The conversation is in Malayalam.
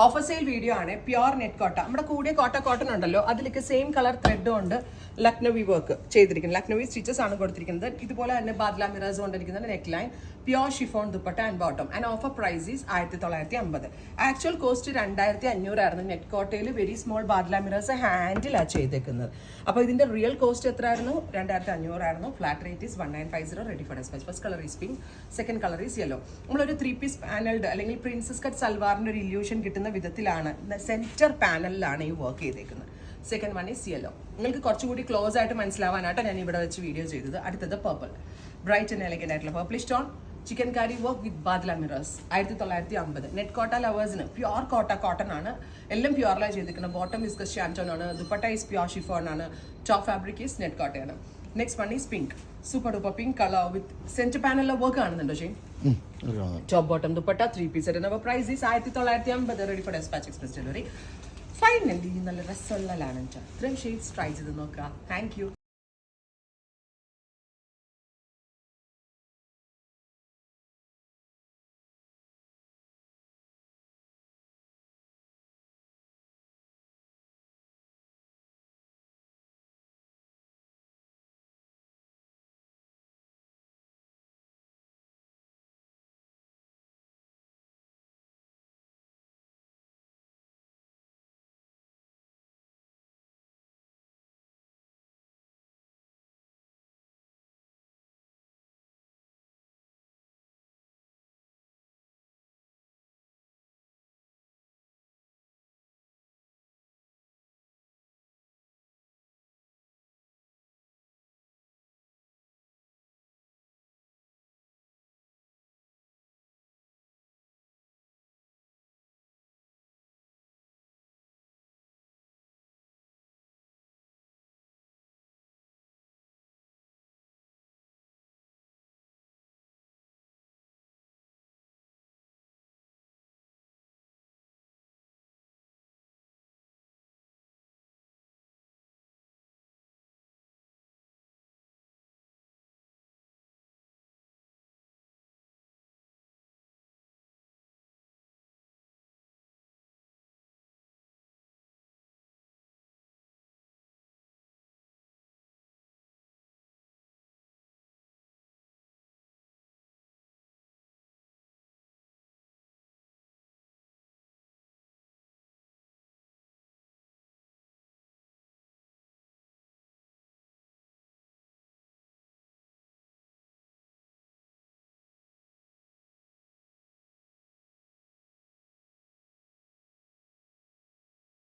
ഓഫർ സെയിൽ വീഡിയോ ആണ്. പ്യുവർ നെറ്റ് കോട്ട. നമ്മുടെ കൂടിയ കോട്ടൺ ഉണ്ടല്ലോ, അതിലേക്ക് സെയിം കളർ ത്രെഡ് കൊണ്ട് ലക്നവി വർക്ക് ചെയ്തിരിക്കുന്നത്. ലക്നവി സ്റ്റിച്ചസ് ആണ് കൊടുത്തിരിക്കുന്നത്. ഇതുപോലെ തന്നെ ബാദ്ല മിറേഴ്സ് കൊണ്ടിരിക്കുന്നത് neck line, pure chiffon dupatta and bottom. And offer price is 1950. Actual cost 2500 ആയിരുന്നു. നെറ്റ് കോട്ടയിൽ വെരി സ്മോൾ ബാദ്ല മിറേഴ്സ് ഹാൻഡിലാണ് ചെയ്തേക്കുന്നത്. അപ്പോൾ ഇതിന്റെ റിയൽ കോസ്റ്റ് എത്ര ആയിരുന്നു? 2500 ആയിരുന്നു. Flat rate is 1950. Ready for dispatch. First colour is pink, second colour is yellow. നമ്മളൊരു 3 പീസ് പാനൽഡ് അല്ലെങ്കിൽ പ്രിൻസസ് കട്ട് സൽവാറിന്റെ ഒരു ഇല്യൂഷൻ കിട്ടുന്ന വിധത്തിലാണ് സെന്റർ പാനലിലാണ് ഈ വർക്ക് ചെയ്തേക്കുന്നത്. Second one is yellow. നിങ്ങൾക്ക് കുറച്ചുകൂടി ക്ലോസ് ആയിട്ട് മനസ്സിലാവാനായിട്ട് ഞാൻ ഇവിടെ വെച്ച് വീഡിയോ ചെയ്തത്. അടുത്തത് പർപ്പിൾ, ബ്രൈറ്റ് ആൻഡ് എലഗന്റ് ആയിട്ടുള്ള purple stone chikankari work with badla mirrors. 1950. Net Kota ലവേഴ്സിന് പ്യുവർ കോട്ടൺ ആണ്. എല്ലാം പ്യുവറിലാണ് ചെയ്തിരിക്കുന്നത്. ബോട്ടം വിസ്കസ് ഷാൻറ്റോൺ ആണ്. ദുപ്പട്ട ഈസ് പ്യുവർ ഷിഫോൺ ആണ്. ടോപ്പ് ഫാബ്രിക് ഈസ് നെറ്റ് കോട്ടയാണ്. Next one is pink, super duper pink colour with centre പാനലിലെ വർക്ക് കാണുന്നുണ്ടോ shine? Top bottom dupatta 3 piece. Price is 1950. Ready for dispatch express delivery. Finally നല്ല രസമുള്ള ലാനഞ്ച. ഇത്രയും ഷെയ്ഡ്സ് ട്രൈ ചെയ്ത് നോക്കുക. Thank U.